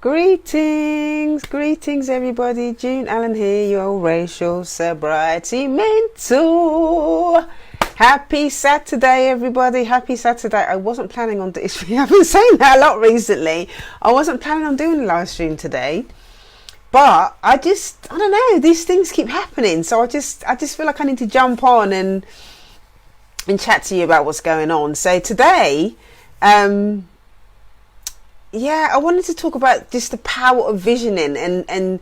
Greetings everybody. June Allen here, your racial sobriety mentor. Happy Saturday everybody, happy Saturday. I wasn't planning on this. I've been saying that a lot recently. I wasn't planning on doing a live stream today, but I don't know, these things keep happening, so I just feel like I need to jump on and chat to you about what's going on. So today, I wanted to talk about just the power of visioning and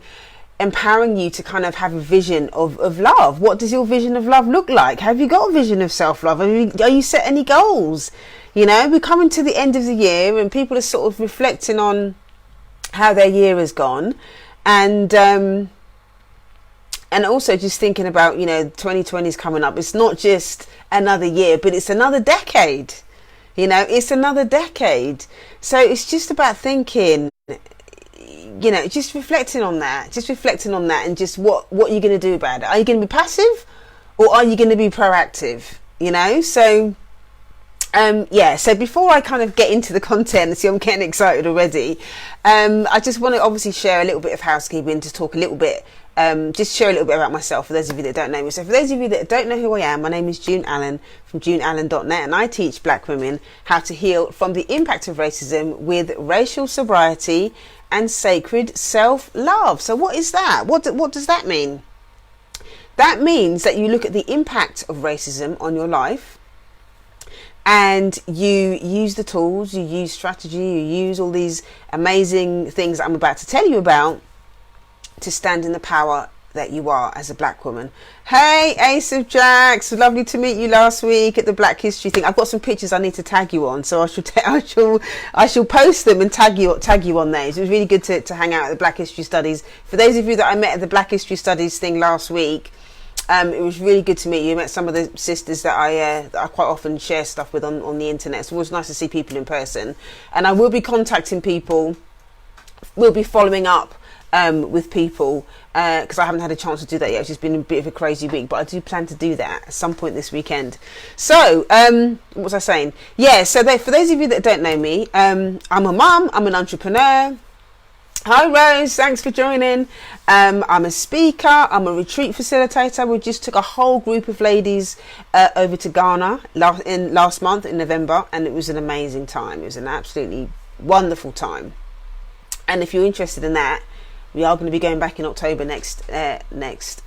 empowering you to kind of have a vision of love. What does your vision of love look like? Have you got a vision of self-love? Are you set any goals? You know, we're coming to the end of the year and people are sort of reflecting on how their year has gone, and also just thinking about, 2020 is coming up. It's not just another year, but it's another decade. It's another decade. So it's just about thinking, just reflecting on that, and just what you're going to do about it. Are you going to be passive or are you going to be proactive? So, so before I kind of get into the content, see, I'm getting excited already. I just want to obviously share a little bit of housekeeping to talk a little bit, just share a little bit about myself for those of you that don't know me. So for those of you that don't know who I am, my name is June Allen from JuneAllen.net, and I teach black women how to heal from the impact of racism with racial sobriety and sacred self-love. So what is that? What does that mean? That means that you look at the impact of racism on your life, and you use the tools, you use strategy, you use all these amazing things that I'm about to tell you about to stand in the power that you are as a black woman. Hey, Ace of Jacks, lovely to meet you last week at the Black History thing. I've got some pictures I need to tag you on, so I shall post them and tag you on those. It was really good to hang out at the Black History Studies. For those of you that I met at the Black History Studies thing last week, it was really good to meet you. I met some of the sisters that I quite often share stuff with on the internet. So it was nice to see people in person, and I will be contacting people. We'll be following up with people because I haven't had a chance to do that yet. It's just been a bit of a crazy week, but I do plan to do that at some point this weekend. So what was I saying? So for those of you that don't know me, I'm a mum, I'm an entrepreneur. Hi Rose, thanks for joining. I'm a speaker, I'm a retreat facilitator. We just took a whole group of ladies over to Ghana last month in November, and it was an amazing time. It was an absolutely wonderful time, and if you're interested in that, we are going to be going back in October next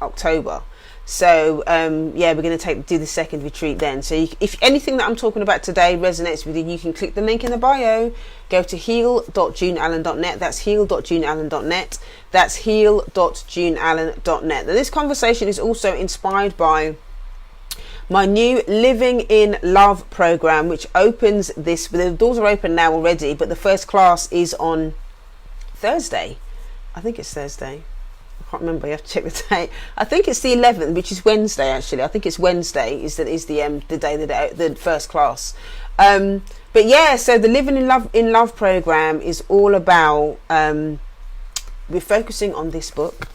October. So we're going to do the second retreat then. So if anything that I'm talking about today resonates with you, you can click the link in the bio, go to heal.juneallen.net. That's heal.juneallen.net. That's heal.juneallen.net. Now, this conversation is also inspired by my new Living in Love program, which opens the doors are open now already, but the first class is on Thursday. I think it's Thursday. I can't remember. You have to check the date. I think it's the 11th, which is Wednesday. Actually, I think it's Wednesday is the day that the first class. So the Living in Love program is all about. We're focusing on this book.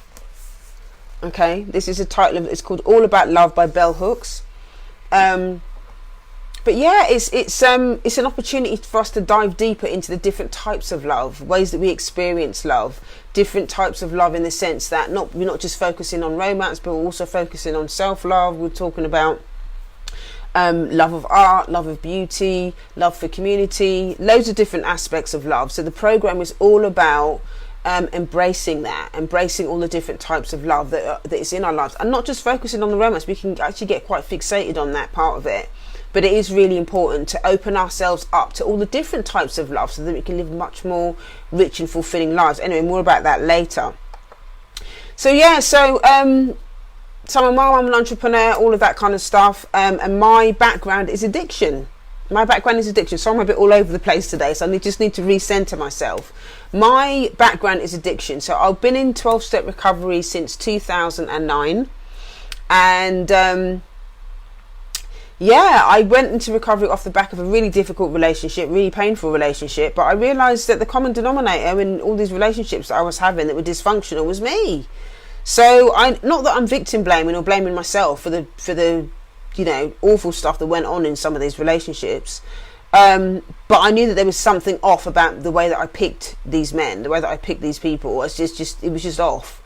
Okay, this is a title of. It's called All About Love by Bell Hooks. It's an opportunity for us to dive deeper into the different types of love, ways that we experience love, different types of love in the sense that we're not just focusing on romance, but we're also focusing on self-love. We're talking about love of art, love of beauty, love for community, loads of different aspects of love. So the program is all about embracing all the different types of love that is in our lives, and not just focusing on the romance. We can actually get quite fixated on that part of it. But it is really important to open ourselves up to all the different types of love so that we can live much more rich and fulfilling lives. Anyway, more about that later. So I'm a mom, I'm an entrepreneur, all of that kind of stuff. And my background is addiction. So I'm a bit all over the place today. So I just need to recenter myself. My background is addiction. So I've been in 12-step recovery since 2009. And I went into recovery off the back of a really difficult relationship, really painful relationship, but I realised that the common denominator in all these relationships that I was having that were dysfunctional was me. So not that I'm victim blaming or blaming myself for the awful stuff that went on in some of these relationships, But I knew that there was something off about the way that I picked these men, the way that I picked these people. It was just off.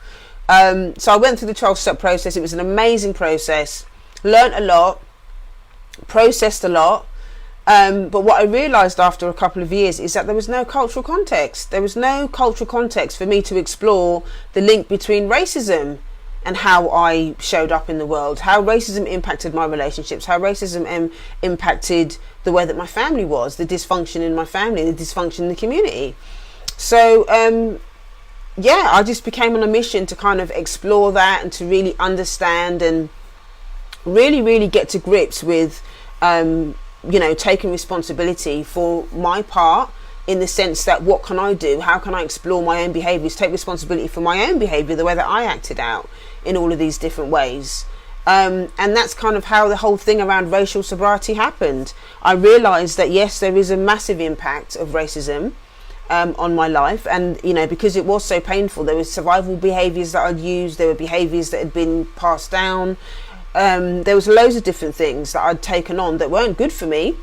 So I went through the 12-step process. It was an amazing process. Learned a lot, processed a lot. But what I realised after a couple of years is that there was no cultural context. There was no cultural context for me to explore the link between racism and how I showed up in the world, how racism impacted my relationships, how racism impacted the way that my family was, the dysfunction in my family, the dysfunction in the community. So, I just became on a mission to kind of explore that and to really understand and really, really get to grips with, taking responsibility for my part, in the sense that what can I do? How can I explore my own behaviours, take responsibility for my own behaviour, the way that I acted out in all of these different ways. And that's kind of how the whole thing around racial sobriety happened. I realised that yes, there is a massive impact of racism on my life, and because it was so painful, there was survival behaviours that I'd used, there were behaviours that had been passed down, there was loads of different things that I'd taken on that weren't good for me,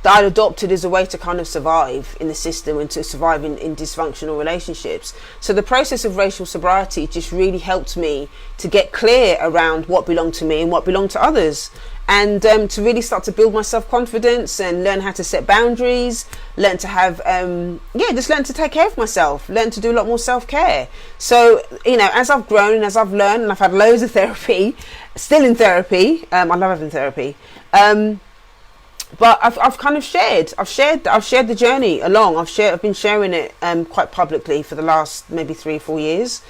that I'd adopted as a way to kind of survive in the system and to survive in dysfunctional relationships. So the process of racial sobriety just really helped me to get clear around what belonged to me and what belonged to others, and to really start to build my self-confidence and learn how to set boundaries, learn to have just learn to take care of myself, learn to do a lot more self-care. So as I've grown and as I've learned, and I've had loads of therapy, still in therapy, I love having therapy, but I've kind of shared the journey along. I've been sharing it quite publicly for the last maybe 3 or 4 years,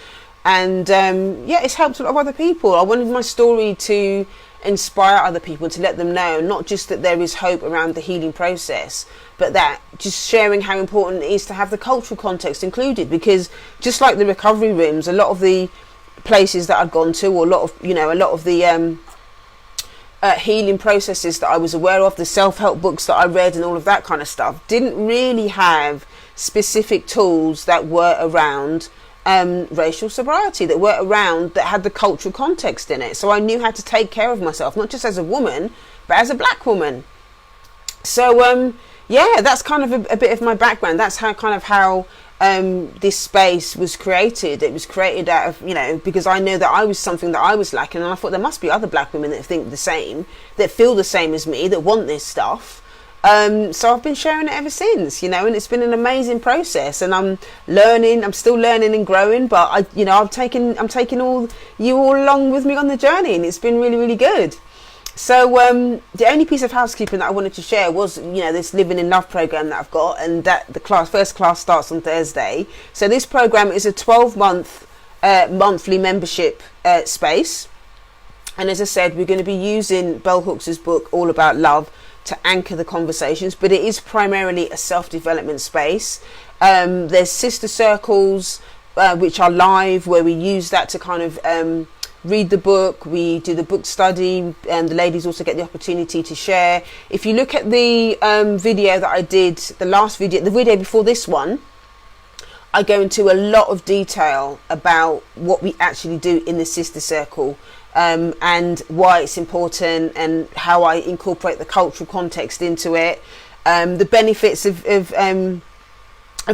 and it's helped a lot of other people. I wanted my story to inspire other people, to let them know not just that there is hope around the healing process, but that just sharing how important it is to have the cultural context included, because just like the recovery rooms, a lot of the places that I'd gone to, or a lot of the healing processes that I was aware of, the self-help books that I read and all of that kind of stuff, didn't really have specific tools that were around racial sobriety, that had the cultural context in it. So I knew how to take care of myself, not just as a woman, but as a black woman. So that's kind of a bit of my background. That's how this space was created. It was created out of, because I know that I was something that I was lacking, and I thought there must be other black women that think the same, that feel the same as me, that want this stuff. So I've been sharing it ever since, and it's been an amazing process, and I'm still learning and growing, but I'm taking you all along with me on the journey, and it's been really, really good. So the only piece of housekeeping that I wanted to share was this Living in Love program that I've got, and that the first class starts on Thursday. So this program is a 12-month monthly membership space, and as I said, we're going to be using Bell Hooks' book All About Love to anchor the conversations, but it is primarily a self-development space. There's sister circles which are live, where we use that to kind of read the book, we do the book study, and the ladies also get the opportunity to share. If you look at the video that I did, the video before this one, I go into a lot of detail about what we actually do in the sister circle, and why it's important, and how I incorporate the cultural context into it, the benefits of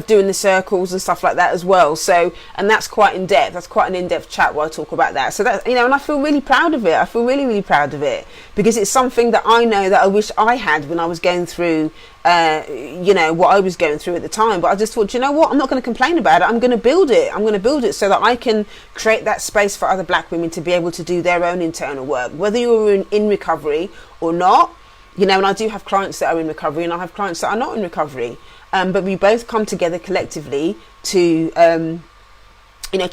doing the circles and stuff like that as well. So, and that's quite in depth. That's quite an in-depth chat where I talk about that. So that, and I feel really proud of it. I feel really, really proud of it, because it's something that I know that I wish I had when I was going through, what I was going through at the time. But I just thought, what? I'm not going to complain about it. I'm going to build it. I'm going to build it so that I can create that space for other black women to be able to do their own internal work, whether you're in recovery or not. And I do have clients that are in recovery, and I have clients that are not in recovery. But we both come together collectively to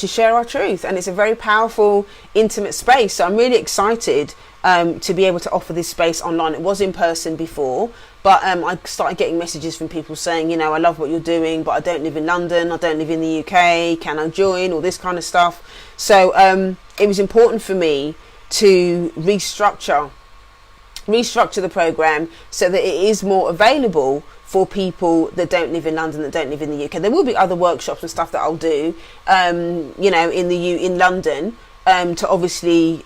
share our truth, and it's a very powerful, intimate space. So I'm really excited to be able to offer this space online. It was in person before, but I started getting messages from people saying, I love what you're doing, but I don't live in London, I don't live in the UK, can I join, all this kind of stuff. So it was important for me to restructure the program so that it is more available for people that don't live in London, that don't live in the UK. There will be other workshops and stuff that I'll do, in London, to obviously,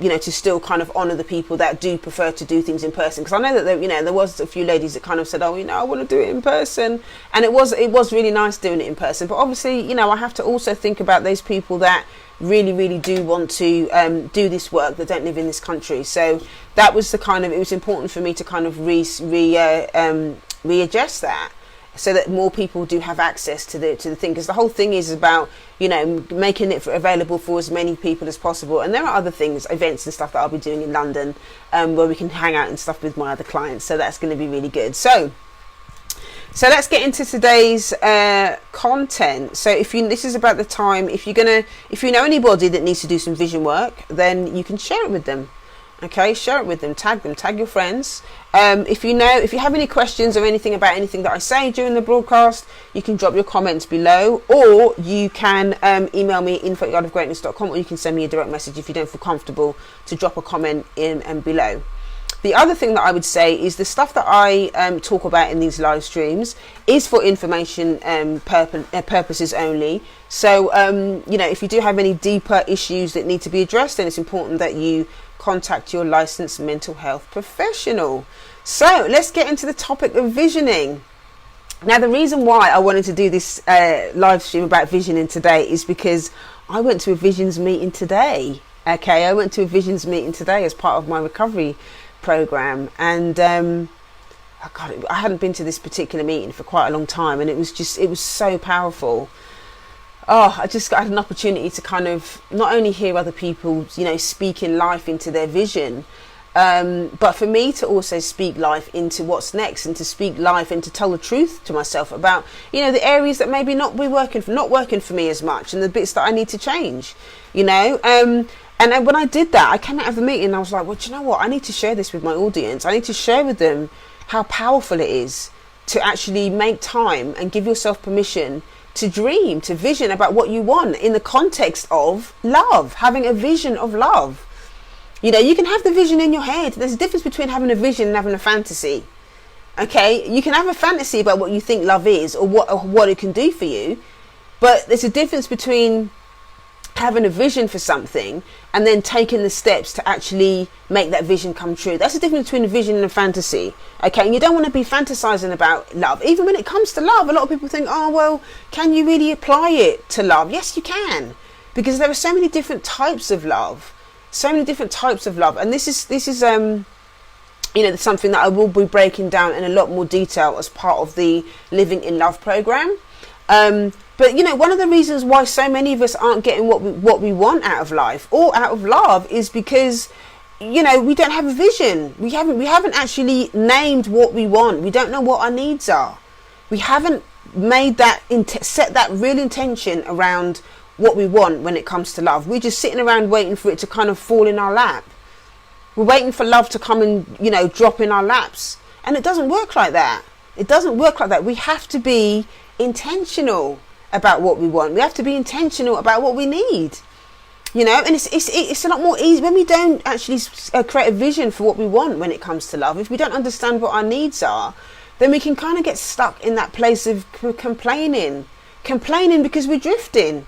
to still kind of honour the people that do prefer to do things in person. Because I know that there was a few ladies that kind of said, oh, I want to do it in person, and it was really nice doing it in person. But obviously, I have to also think about those people that really, really do want to do this work, that don't live in this country. So that was it was important for me to kind of readjust that, so that more people do have access to the thing, because the whole thing is about making it available for as many people as possible. And there are other things, events and stuff that I'll be doing in London, where we can hang out and stuff with my other clients, so that's going to be really good. So let's get into today's content. So this is about the time, if you know anybody that needs to do some vision work, then you can share it with them. Okay, share it with them, tag your friends. If you have any questions or anything about anything that I say during the broadcast, you can drop your comments below, or you can email me info@yardofgreatness.com, or you can send me a direct message if you don't feel comfortable to drop a comment in and below. The other thing that I would say is the stuff that I talk about in these live streams is for information purposes only. So, if you do have any deeper issues that need to be addressed, then it's important that you contact your licensed mental health professional. So let's get into the topic of visioning. Now, the reason why I wanted to do this live stream about visioning today is because I went to a visions meeting today. Okay, I went to a visions meeting today as part of my recovery program, and I hadn't been to this particular meeting for quite a long time, and it was so powerful. I had an opportunity to kind of not only hear other people, speaking life into their vision, but for me to also speak life into what's next, and to speak life and to tell the truth to myself about, the areas that maybe not working for me as much, and the bits that I need to change, And then when I did that, I came out of the meeting and I was like, well, do you know what? I need to share this with my audience. I need to share with them how powerful it is to actually make time and give yourself permission to dream, to vision about what you want in the context of love, having a vision of love. You can have the vision in your head. There's a difference between having a vision and having a fantasy. Okay, you can have a fantasy about what you think love is, or what it can do for you, but there's a difference between having a vision for something and then taking the steps to actually make that vision come true. That's the difference between a vision and a fantasy. Okay, and you don't want to be fantasizing about love. Even when it comes to love, a lot of people think, oh, well, can you really apply it to love? Yes, you can, because there are so many different types of love. And this is something that I will be breaking down in a lot more detail as part of the Living in Love program. But one of the reasons why so many of us aren't getting what we want out of life or out of love is because we don't have a vision. We haven't actually named what we want. We don't know what our needs are. We haven't made set that real intention around what we want when it comes to love. We're just sitting around waiting for it to kind of fall in our lap. We're waiting for love to come and drop in our laps, and it doesn't work like that. We have to be intentional about what we want. We have to be intentional about what we need, and it's a lot more easy when we don't actually create a vision for what we want when it comes to love. If we don't understand what our needs are, then we can kind of get stuck in that place of complaining because we're drifting.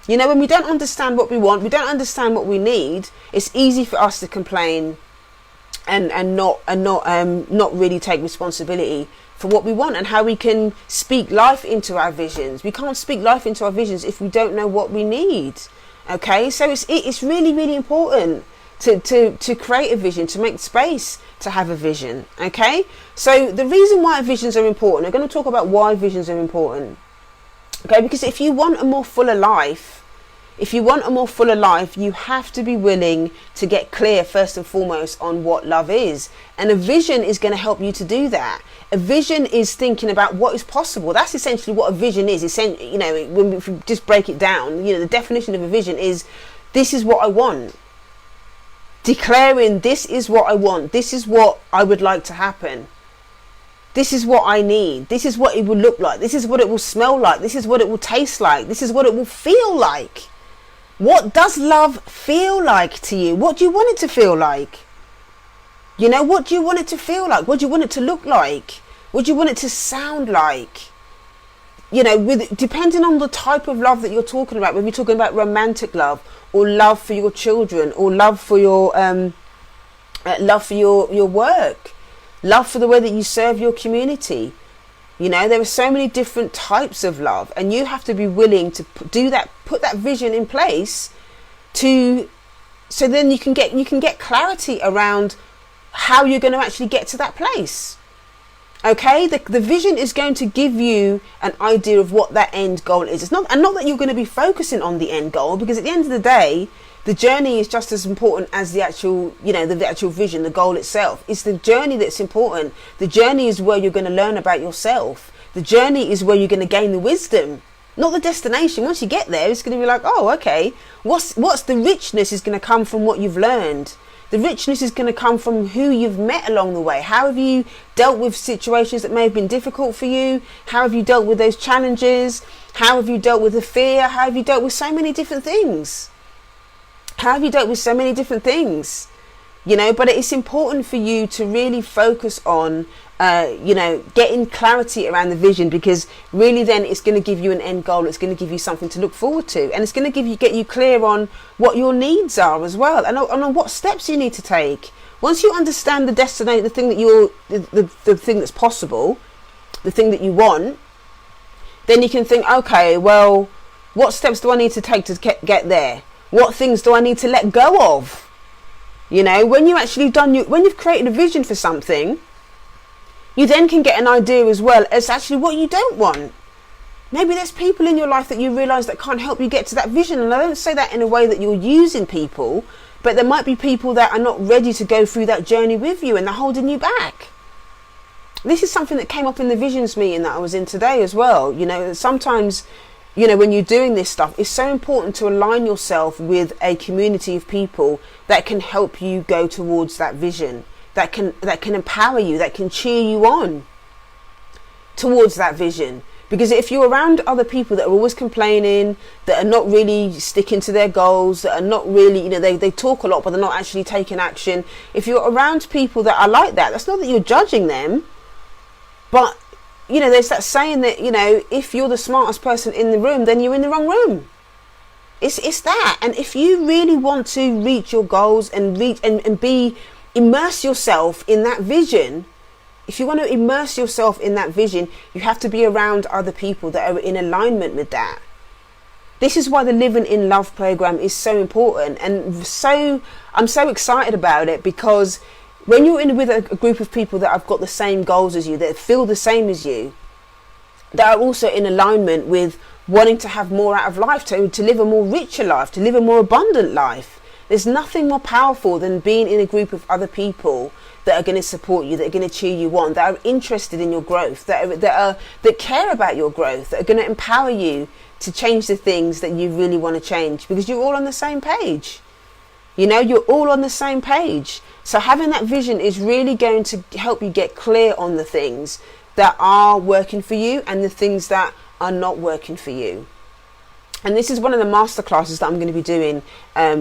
When we don't understand what we want, we don't understand what we need, it's easy for us to complain and not really take responsibility for what we want and how we can speak life into our visions. We can't speak life into our visions if we don't know what we need. Okay, so it's really, really important to create a vision, to make space to have a vision. Okay, so the reason why visions are important, I'm going to talk about why visions are important. Okay, because if you want a more fuller life, you have to be willing to get clear first and foremost on what love is. And a vision is going to help you to do that. A vision is thinking about what is possible. That's essentially what a vision is. When we just break it down, the definition of a vision is, this is what I want. Declaring, this is what I want. This is what I would like to happen. This is what I need. This is what it will look like. This is what it will smell like. This is what it will taste like. This is what it will feel like. What does love feel like to you? What do you want it to feel like? What do you want it to feel like? What do you want it to look like? What do you want it to sound like? you know, with depending on the type of love that you're talking about, when you're talking about romantic love or love for your children or love for your work, love for the way that you serve your community. You know, there are so many different types of love, and you have to be willing to put that vision in place so then you can get clarity around how you're going to actually get to that place. Okay, the vision is going to give you an idea of what that end goal is. It's not that you're going to be focusing on the end goal, because at the end of the day, the journey is just as important as the actual, you know, the actual vision, the goal itself. It's the journey that's important. The journey is where you're going to learn about yourself. The journey is where you're going to gain the wisdom, not the destination. Once you get there, it's going to be like, oh, okay, what's the richness is going to come from what you've learned. The richness is going to come from who you've met along the way. How have you dealt with situations that may have been difficult for you? How have you dealt with those challenges? How have you dealt with the fear? How have you dealt with so many different things? How have you dealt with so many different things? You know, but it's important for you to really focus on, you know, getting clarity around the vision, because really then it's going to give you an end goal. It's going to give you something to look forward to, and it's going to get you clear on what your needs are as well, and on what steps you need to take. Once you understand the destination, the thing that the thing that's possible, the thing that you want, then you can think, okay, well, what steps do I need to take to get there? What things do I need to let go of? You know, when you've created a vision for something, you then can get an idea as well as actually what you don't want. Maybe there's people in your life that you realise that can't help you get to that vision. And I don't say that in a way that you're using people, but there might be people that are not ready to go through that journey with you, and they're holding you back. This is something that came up in the visions meeting that I was in today as well. You know, sometimes, you know, when you're doing this stuff, it's so important to align yourself with a community of people that can help you go towards that vision, that can empower you, that can cheer you on towards that vision. Because if you're around other people that are always complaining, that are not really sticking to their goals, that are not really, you know, they talk a lot but they're not actually taking action. If you're around people that are like that, that's not that you're judging them, but you know, there's that saying that, you know, if you're the smartest person in the room, then you're in the wrong room. It's that. And if you really want to reach your goals and immerse yourself in that vision, if you want to immerse yourself in that vision, you have to be around other people that are in alignment with that. This is why the Living in Love program is so important, and I'm so excited about it, because when you're with a group of people that have got the same goals as you, that feel the same as you, that are also in alignment with wanting to have more out of life, to live a more richer life, to live a more abundant life. There's nothing more powerful than being in a group of other people that are going to support you, that are going to cheer you on, that are interested in your growth, that care about your growth, that are going to empower you to change the things that you really want to change, because you're all on the same page. You know, you're all on the same page. So having that vision is really going to help you get clear on the things that are working for you and the things that are not working for you. And this is one of the masterclasses that I'm going to be doing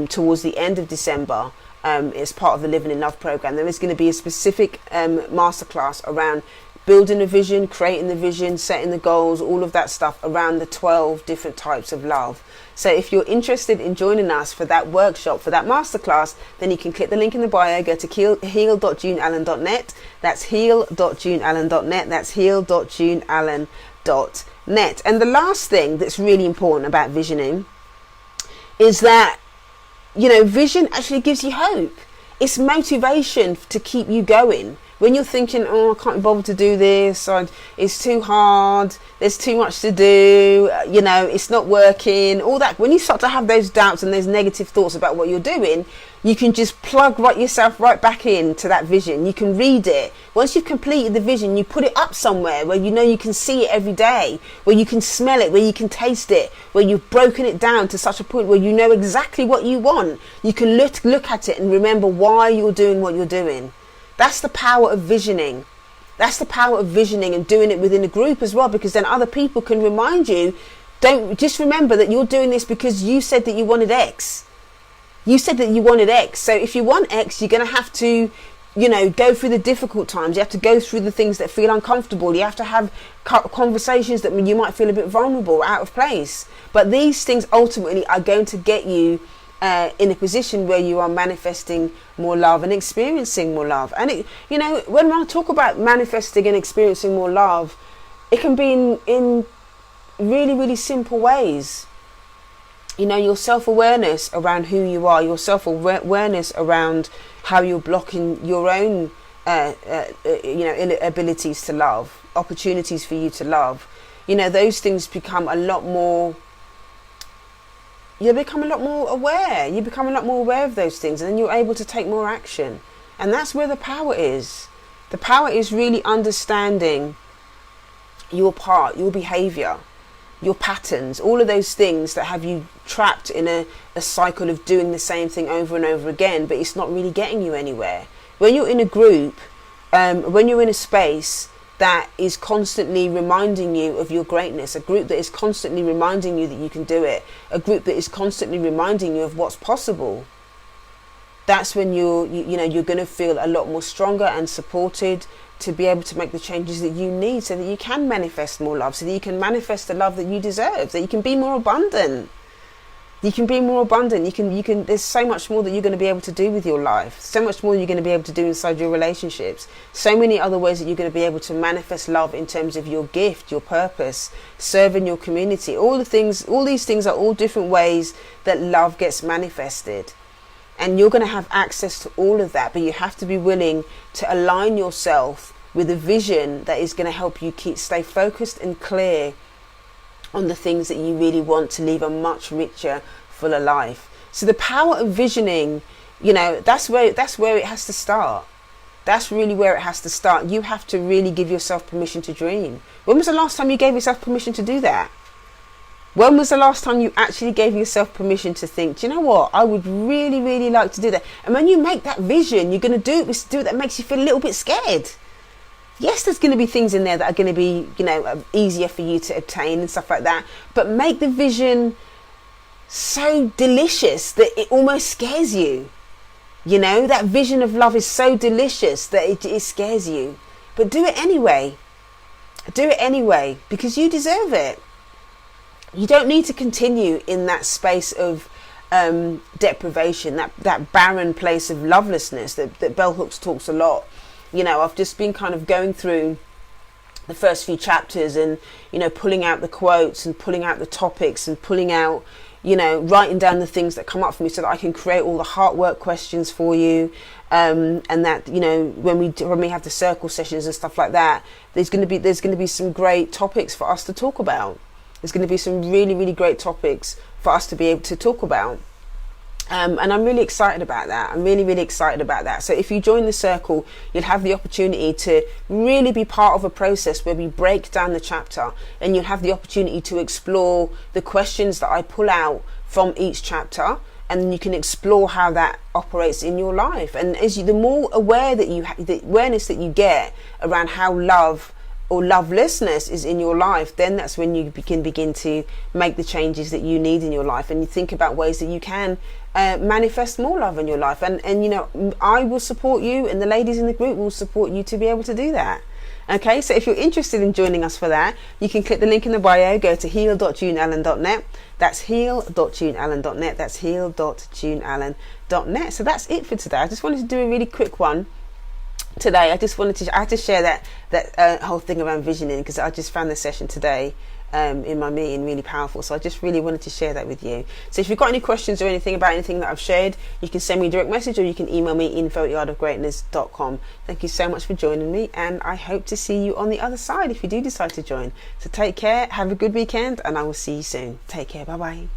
towards the end of December. As part of the Living in Love program. There is going to be a specific masterclass around building a vision, creating the vision, setting the goals, all of that stuff around the 12 different types of love. So if you're interested in joining us for that workshop, for that masterclass, then you can click the link in the bio, go to heal.juneallen.net. That's heal.juneallen.net. That's heal.juneallen.net. And the last thing that's really important about visioning is that, you know, vision actually gives you hope. It's motivation to keep you going. When you're thinking, oh, I can't be bothered to do this, or it's too hard, there's too much to do, you know, it's not working, all that. When you start to have those doubts and those negative thoughts about what you're doing, you can just plug yourself right back into that vision. You can read it. Once you've completed the vision, you put it up somewhere where you know you can see it every day, where you can smell it, where you can taste it, where you've broken it down to such a point where you know exactly what you want. You can look at it and remember why you're doing what you're doing. That's the power of visioning. That's the power of visioning, and doing it within a group as well, because then other people can remind you. Don't just remember that you're doing this because you said that you wanted X. You said that you wanted X. So if you want X, you're going to have to go through the difficult times. You have to go through the things that feel uncomfortable. You have to have conversations that you might feel a bit vulnerable, out of place. But these things ultimately are going to get you in a position where you are manifesting more love and experiencing more love. And when I talk about manifesting and experiencing more love, it can be in really, really simple ways. Your self-awareness around who you are, your self-awareness around how you're blocking your own abilities to love, opportunities for you to love. Those things become a lot more, you become a lot more aware. You become a lot more aware of those things, and then you're able to take more action. And that's where the power is. The power is really understanding your part, your behavior, your patterns, all of those things that have you trapped in a cycle of doing the same thing over and over again, but it's not really getting you anywhere. When you're in a group, when you're in a space that is constantly reminding you of your greatness, a group that is constantly reminding you that you can do it, a group that is constantly reminding you of what's possible, that's when you're going to feel a lot more stronger and supported to be able to make the changes that you need, so that you can manifest more love, so that you can manifest the love that you deserve, that you can be more abundant. You can be more abundant. You can. There's so much more that you're going to be able to do with your life. So much more you're going to be able to do inside your relationships. So many other ways that you're going to be able to manifest love in terms of your gift, your purpose, serving your community. All these things are all different ways that love gets manifested. And you're going to have access to all of that, but you have to be willing to align yourself with a vision that is going to help you stay focused and clear on the things that you really want to live a much richer, fuller life. So the power of visioning, that's where it has to start. That's really where it has to start. You have to really give yourself permission to dream. When was the last time you gave yourself permission to do that? When was the last time you actually gave yourself permission to think, do you know what, I would really, really like to do that? And when you make that vision, you're going to do it that makes you feel a little bit scared. Yes, there's going to be things in there that are going to be, easier for you to obtain and stuff like that. But make the vision so delicious that it almost scares you. That vision of love is so delicious that it scares you. But do it anyway. Do it anyway, because you deserve it. You don't need to continue in that space of deprivation, that barren place of lovelessness that Bell Hooks talks a lot. I've just been kind of going through the first few chapters and, pulling out the quotes and pulling out the topics and pulling out, writing down the things that come up for me so that I can create all the heart work questions for you. And that, when we have the circle sessions and stuff like that, there's going to be some great topics for us to talk about. There's going to be some really, really great topics for us to be able to talk about. And I'm really excited about that. I'm really, really excited about that. So if you join the circle, you'll have the opportunity to really be part of a process where we break down the chapter, and you'll have the opportunity to explore the questions that I pull out from each chapter, and you can explore how that operates in your life. And the more aware that the awareness that you get around how love or lovelessness is in your life, then that's when you can begin to make the changes that you need in your life, and you think about ways that you can manifest more love in your life. And I will support you, and the ladies in the group will support you to be able to do that. Okay, so if you're interested in joining us for that, you can click the link in the bio, go to heal.juneallen.net. That's heal.juneallen.net. That's heal.juneallen.net. So that's it for today. I just wanted to do a really quick one today. I had to share that whole thing around visioning, because I just found the session today in my meeting really powerful. So I just really wanted to share that with you. So if you've got any questions or anything about anything that I've shared, you can send me a direct message, or you can email me info@theartofgreatness.com. Thank you so much for joining me, and I hope to see you on the other side if you do decide to join. So take care, have a good weekend, and I will see you soon. Take care, bye bye.